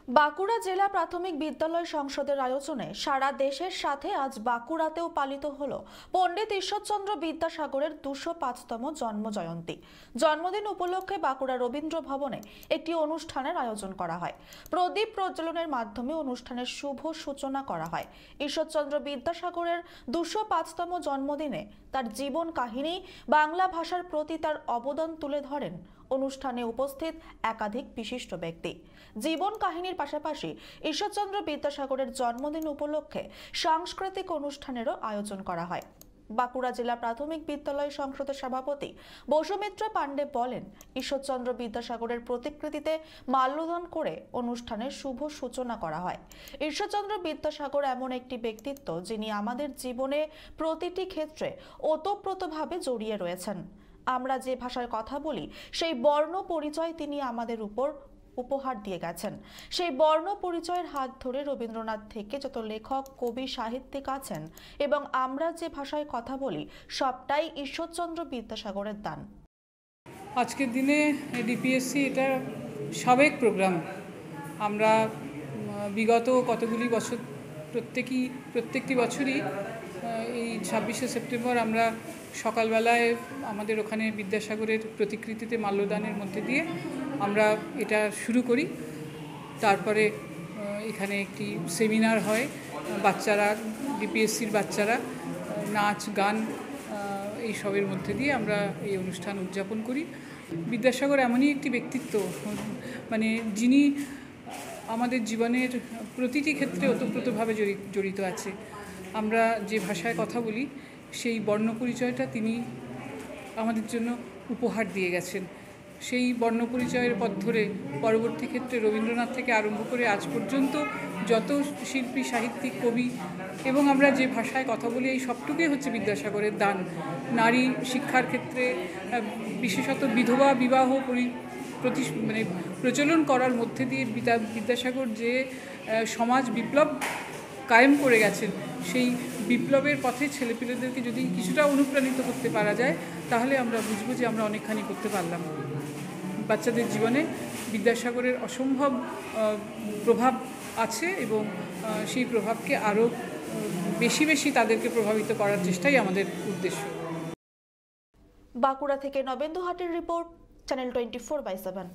বাঁকুড়া জেলা প্রাথমিক বিদ্যালয় সংসদের আয়োজনে সারা দেশের সাথে আজ বাঁকুড়াতেও পালিত হলো পণ্ডিত ঈশ্বরচন্দ্র বিদ্যাসাগরের ২০৫তম জন্মজয়ন্তী। জন্মদিন উপলক্ষে বাঁকুড়া রবীন্দ্র ভবনে একটি অনুষ্ঠানের আয়োজন করা হয়। প্রদীপ প্রজ্বলনের মাধ্যমে অনুষ্ঠানের শুভ সূচনা করা হয়। ঈশ্বরচন্দ্র বিদ্যাসাগরের ২০৫তম জন্মদিনে তার জীবন কাহিনী, বাংলা ভাষার প্রতি তার অবদান তুলে ধরেন অনুষ্ঠানে উপস্থিত একাধিক বিশিষ্ট ব্যক্তি। জীবন কাহিনীর পাশাপাশি ঈশ্বরচন্দ্র বিদ্যাসাগরের জন্মদিন উপলক্ষে সাংস্কৃতিক অনুষ্ঠানেরও আয়োজন করা হয়। বাঁকুড়া জেলা প্রাথমিক বিদ্যালয় সংসদের সভাপতি বসুমিত্র পাণ্ডে বলেন, ঈশ্বরচন্দ্র বিদ্যাসাগরের প্রতিকৃতিতে মাল্যদান করে অনুষ্ঠানের শুভ সূচনা করা হয়। ঈশ্বরচন্দ্র বিদ্যাসাগর এমন একটি ব্যক্তিত্ব যিনি আমাদের জীবনে প্রতিটি ক্ষেত্রে ওতপ্রোতভাবে জড়িয়ে রয়েছেন। আমরা যে ভাষায় কথা বলি সেই বর্ণ পরিচয় তিনি আমাদের উপহার দিয়ে গেছেন। সেই বর্ণ পরিচয়ের হাত ধরে রবীন্দ্রনাথ থেকে যত লেখক, কবি, সাহিত্যিক আছেন এবং আমরা যে ভাষায় কথা বলি সবটাই ঈশ্বরচন্দ্র বিদ্যাসাগরের দান। আজকের দিনে ডিপিএসসি এটা সাবেক প্রোগ্রাম। আমরা বিগত কতগুলি বছর প্রত্যেকটি বছরই এই ২৬শে সেপ্টেম্বর আমরা সকালবেলায় আমাদের ওখানে বিদ্যাসাগরের প্রতিকৃতিতে মাল্যদানের মধ্যে দিয়ে আমরা এটা শুরু করি। তারপরে এখানে একটি সেমিনার হয়, বাচ্চারা, ডিপিএসসির বাচ্চারা নাচ গান এইসবের মধ্যে দিয়ে আমরা এই অনুষ্ঠান উদযাপন করি। বিদ্যাসাগর এমনই একটি ব্যক্তিত্ব, মানে যিনি আমাদের জীবনের প্রতিটি ক্ষেত্রে ওতপ্রোতভাবে জড়িত আছে। আমরা যে ভাষায় কথা বলি সেই বর্ণ পরিচয়টা তিনি আমাদের জন্য উপহার দিয়ে গেছেন। সেই বর্ণ পরিচয়ের পথ ধরে পরবর্তী ক্ষেত্রে রবীন্দ্রনাথ থেকে আরম্ভ করে আজ পর্যন্ত যত শিল্পী, সাহিত্যিক, কবি এবং আমরা যে ভাষায় কথা বলি এই সবটুকুই হচ্ছে বিদ্যাসাগরের দান। নারী শিক্ষার ক্ষেত্রে বিশেষত বিধবা বিবাহ প্রচলন করার মধ্যে দিয়ে বিদ্যাসাগর যে সমাজ বিপ্লব কায়েম করে গেছেন, সেই বিপ্লবের পথে ছেলেপিলেদেরকে যদি কিছুটা অনুপ্রাণিত করতে পারা যায় তাহলে আমরা বুঝবো যে আমরা অনেকখানি করতে পারলাম। বাচ্চাদের জীবনে বিদ্যাসাগরের অসম্ভব প্রভাব আছে এবং সেই প্রভাবকে আরও বেশি তাদেরকে প্রভাবিত করার চেষ্টাই আমাদের উদ্দেশ্য। বাঁকুড়া থেকে নবেন্দু হাটের রিপোর্ট, চ্যানেল 24/7।